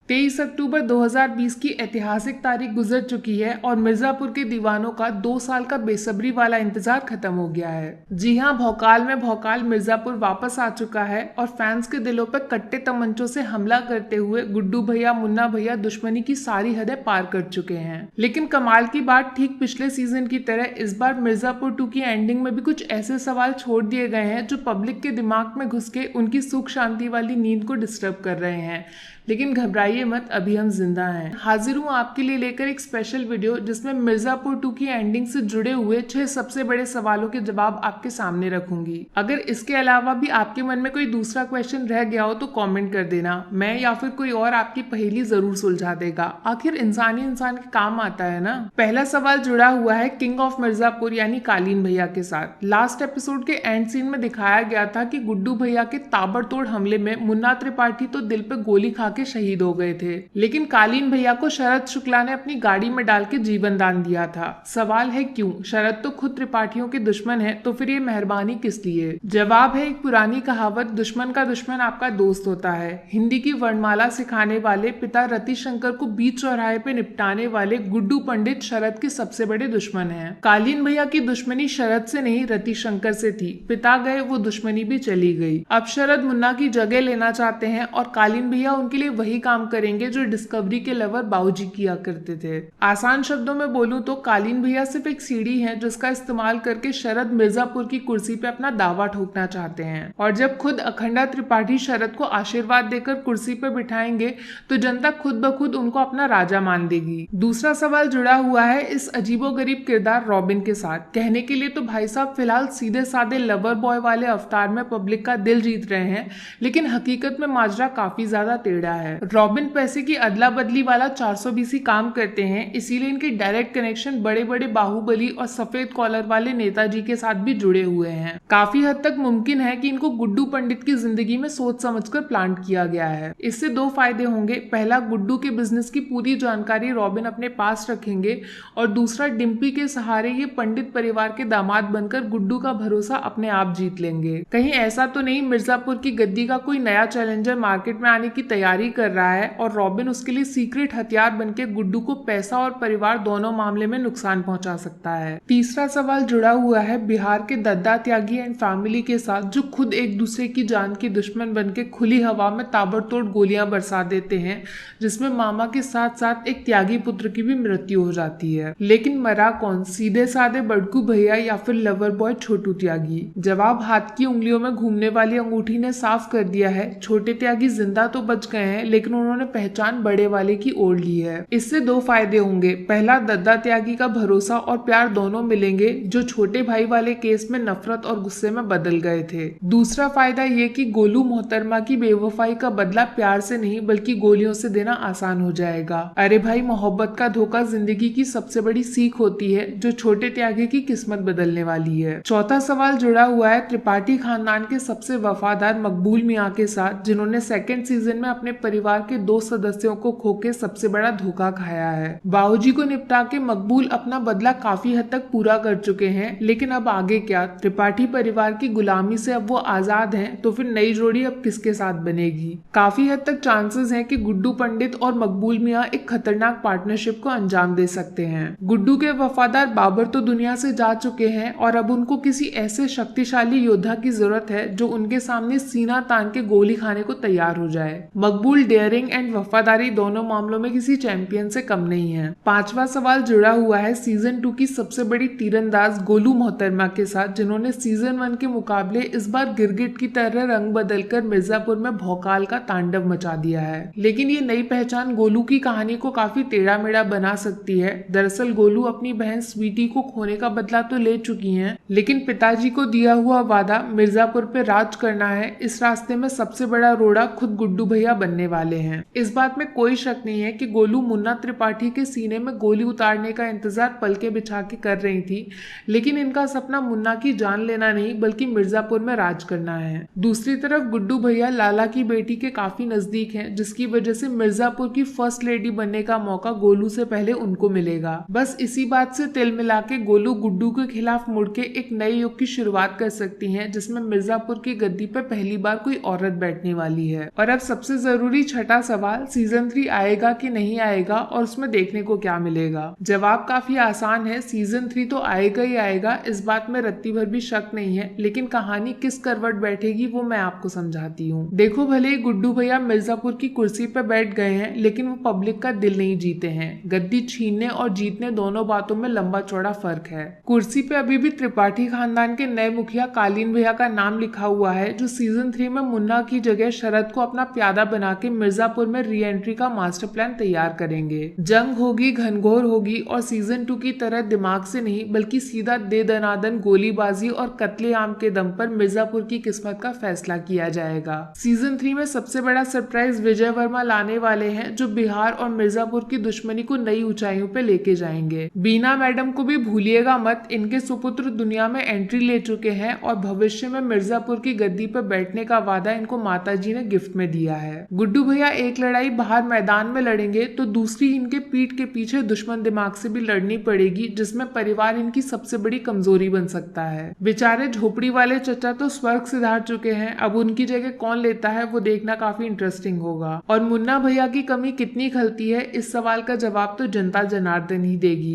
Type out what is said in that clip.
23 अक्टूबर 2020 की ऐतिहासिक तारीख गुजर चुकी है और मिर्जापुर के दीवानों का 2 साल का बेसब्री वाला इंतजार खत्म हो गया है। जी हां, भौकाल में भौकाल मिर्जापुर वापस आ चुका है और फैंस के दिलों पर कट्टे तमंचों से हमला करते हुए गुड्डू भैया मुन्ना भैया दुश्मनी की सारी हदें पार कर चुके हैं। लेकिन कमाल की बात, ठीक पिछले सीजन की तरह इस बार मिर्जापुर 2 की एंडिंग में भी कुछ ऐसे सवाल छोड़ दिए गए हैं जो पब्लिक के दिमाग में घुस के उनकी सुख शांति वाली नींद को डिस्टर्ब कर रहे हैं। लेकिन घबराइए मत, अभी हम जिंदा हैं। हाजिर हूँ आपके लिए लेकर एक स्पेशल वीडियो जिसमें मिर्जापुर 2 की एंडिंग से जुड़े हुए 6 सबसे बड़े सवालों के जवाब आपके सामने रखूंगी। अगर इसके अलावा भी आपके मन में कोई दूसरा क्वेश्चन रह गया हो तो कमेंट कर देना, मैं या फिर कोई और आपकी पहेली जरूर सुलझा देगा। आखिर इंसान ही इंसान के काम आता है ना। पहला सवाल जुड़ा हुआ है किंग ऑफ मिर्जापुर यानी कालीन भैया के साथ। लास्ट एपिसोड के एंड सीन में दिखाया गया था कि गुड्डू भैया के ताबड़तोड़ हमले में मुन्ना त्रिपाठी तो दिल पे गोली खा के शहीद हो गए थे, लेकिन कालीन भैया को शरद शुक्ला ने अपनी गाड़ी में डाल के जीवन दान दिया था। सवाल है क्यों? शरद तो खुद त्रिपाठियों के दुश्मन है, तो फिर ये मेहरबानी किस लिए? जवाब है एक पुरानी कहावत, दुश्मन का दुश्मन आपका दोस्त होता है। हिंदी की वर्णमाला सिखाने वाले पिता रतिशंकर को बीच चौराहे पे निपटाने वाले गुड्डू पंडित शरद के सबसे बड़े दुश्मन हैं। कालीन भैया की दुश्मनी शरद से नहीं रतिशंकर से थी। पिता गए, वो दुश्मनी भी चली गई। अब शरद मुन्ना की जगह लेना चाहते हैं और कालीन भैया उनके लिए वही काम करेंगे जो डिस्कवरी के लवर बाबूजी किया करते थे। आसान शब्दों में बोलूं तो कालीन भैया सिर्फ एक सीढ़ी है जिसका इस्तेमाल करके शरद मिर्जापुर की कुर्सी पे अपना दावा ठोकना चाहते हैं, और जब खुद अखंडा त्रिपाठी शरद को आशीर्वाद देकर कुर्सी पर बिठाएंगे तो जनता खुद ब खुद उनको अपना राजा मान देगी। दूसरा सवाल जुड़ा हुआ है इस अजीबोगरीब किरदार रॉबिन के साथ। कहने के लिए तो भाई साहब फिलहाल सीधे साधे लवर बॉय वाले अवतार में पब्लिक का दिल जीत रहे हैं, लेकिन हकीकत में माजरा काफी ज्यादा टेढ़ा है। रॉबिन पैसे की अदला बदली वाला 420 काम करते हैं, इसीलिए इनके डायरेक्ट कनेक्शन बड़े बड़े बाहुबली और सफेद कॉलर वाले नेताजी के साथ भी जुड़े हुए हैं। काफी हद तक मुमकिन है कि इनको गुड्डू पंडित की जिंदगी में सोच समझकर प्लांट किया गया है। इससे 2 फायदे होंगे। पहला, गुड्डू के बिजनेस की पूरी जानकारी रॉबिन अपने पास रखेंगे, और दूसरा, डिम्पी के सहारे ये पंडित परिवार के दामाद बनकर गुड्डू का भरोसा अपने आप जीत लेंगे। कहीं ऐसा तो नहीं मिर्जापुर की गद्दी का कोई नया चैलेंजर मार्केट में आने की तैयारी कर रहा है और रॉबिन उसके लिए सीक्रेट हथियार बनके गुड्डू को पैसा और परिवार दोनों मामले में नुकसान पहुंचा सकता है। तीसरा सवाल जुड़ा हुआ है बिहार के दद्दा त्यागी एंड फैमिली के साथ, जो खुद एक दूसरे की जान के दुश्मन बनके खुली हवा में ताबड़तोड़ गोलियां बरसा देते हैं, जिसमें मामा के साथ साथ एक त्यागी पुत्र की भी मृत्यु हो जाती है। लेकिन मरा कौन? सीधे साधे बड़कू भैया या फिर लवर बॉय छोटू त्यागी? जवाब हाथ की उंगलियों में घूमने वाली अंगूठी ने साफ कर दिया है। छोटे त्यागी जिंदा तो बच गए हैं, लेकिन उन्होंने पहचान बड़े वाले की ओढ़ ली है। इससे 2 फायदे होंगे। पहला, दद्दा त्यागी का भरोसा और प्यार दोनों मिलेंगे, जो छोटे भाई वाले केस में नफरत और गुस्से में बदल गए थे। दूसरा फायदा ये कि गोलू मोहतरमा की बेवफाई का बदला प्यार से नहीं बल्कि गोलियों से देना आसान हो जाएगा। अरे भाई, मोहब्बत का धोखा जिंदगी की सबसे बड़ी सीख होती है, जो छोटे त्यागी की किस्मत बदलने वाली है। चौथा सवाल जुड़ा हुआ है त्रिपाठी खानदान के सबसे वफादार मकबूल मियाँ के साथ, जिन्होंने 2nd सीजन में अपने परिवार के 2 सदस्यों को खोके सबसे बड़ा धोखा खाया है। बाबूजी को निपटा के मकबूल अपना बदला काफी हद तक पूरा कर चुके हैं, लेकिन अब आगे क्या? त्रिपाठी परिवार की गुलामी से अब वो आजाद हैं, तो फिर नई जोड़ी अब किसके साथ बनेगी? काफी हद तक चांसेस हैं कि गुड्डू पंडित और मकबूल मियाँ एक खतरनाक पार्टनरशिप को अंजाम दे सकते हैं। गुड्डू के वफादार बाबर तो दुनिया से जा चुके हैं और अब उनको किसी ऐसे शक्तिशाली योद्धा की जरूरत है जो उनके सामने सीना तान के गोली खाने को तैयार हो जाए। मकबूल डेयरिंग एंड वफादारी दोनों मामलों में किसी चैंपियन से कम नहीं है। 5वां सवाल जुड़ा हुआ है सीजन 2 की सबसे बड़ी तीरंदाज गोलू मोहतरमा के साथ, जिन्होंने सीजन 1 के मुकाबले इस बार गिरगिट की तरह रंग बदलकर मिर्जापुर में भौकाल का तांडव मचा दिया है। लेकिन ये नई पहचान गोलू की कहानी को काफी टेढ़ा मेढ़ा बना सकती है। दरअसल गोलू अपनी बहन स्वीटी को खोने का बदला तो ले चुकी हैं, लेकिन पिताजी को दिया हुआ वादा मिर्जापुर पे राज करना है, इस रास्ते में सबसे बड़ा रोड़ा खुद गुड्डू भैया बनने वाले हैं। इस बात में कोई शक नहीं है कि गोलू मुन्ना त्रिपाठी के सीने में गोली उतारने का इंतजार पलके बिछा के कर रही थी, लेकिन इनका सपना मुन्ना की जान लेना नहीं बल्कि मिर्जापुर में राज करना है। दूसरी तरफ गुड्डू भैया लाला की बेटी के काफी नजदीक हैं, जिसकी वजह से मिर्जापुर की फर्स्ट लेडी बनने का मौका गोलू से पहले उनको मिलेगा। बस इसी बात से तिल मिला के गोलू गुड्डू के खिलाफ मुड़ के एक नए युग की शुरुआत कर सकती हैं, जिसमें मिर्जापुर की गद्दी पर पहली बार कोई औरत बैठने वाली है। और अब सबसे जरूरी जरूरी छठा सवाल, सीजन 3 आएगा कि नहीं आएगा और उसमें देखने को क्या मिलेगा? जवाब काफी आसान है, सीजन 3 तो आएगा ही आएगा, इस बात में रत्ती भर भी शक नहीं है। लेकिन कहानी किस करवट बैठेगी वो मैं आपको समझाती हूँ। देखो, भले ही गुड्डू भैया मिर्जापुर की कुर्सी पर बैठ गए हैं, लेकिन वो पब्लिक का दिल नहीं जीते हैं। गद्दी छीनने और जीतने दोनों बातों में लंबा चौड़ा फर्क है। कुर्सी पे अभी भी त्रिपाठी खानदान के नए मुखिया कालीन भैया का नाम लिखा हुआ है, जो सीजन 3 में मुन्ना की जगह शरद को अपना प्यादा बना के मिर्जापुर में री एंट्री का मास्टर प्लान तैयार करेंगे। जंग होगी, घनघोर होगी और सीजन 2 की तरह दिमाग से नहीं बल्कि सीधा दे दनादन गोलीबाजी और कत्लेआम के दम पर मिर्जापुर की किस्मत का फैसला किया जाएगा। सीजन 3 में सबसे बड़ा सरप्राइज विजय वर्मा लाने वाले हैं, जो बिहार और मिर्जापुर की दुश्मनी को नई ऊंचाइयों पे लेके जाएंगे। बीना मैडम को भी भूलिएगा मत, इनके सुपुत्र दुनिया में एंट्री ले चुके हैं और भविष्य में मिर्जापुर की गद्दी पर बैठने का वादा इनको माताजी ने गिफ्ट में दिया है। गुड्डू भैया एक लड़ाई बाहर मैदान में लड़ेंगे तो दूसरी इनके पीठ के पीछे दुश्मन दिमाग से भी लड़नी पड़ेगी, जिसमें परिवार इनकी सबसे बड़ी कमजोरी बन सकता है। बेचारे झोपड़ी वाले चचा तो स्वर्ग सिधार चुके हैं, अब उनकी जगह कौन लेता है वो देखना काफी इंटरेस्टिंग होगा। और मुन्ना भैया की कमी कितनी खलती है, इस सवाल का जवाब तो जनता जनार्दन ही देगी।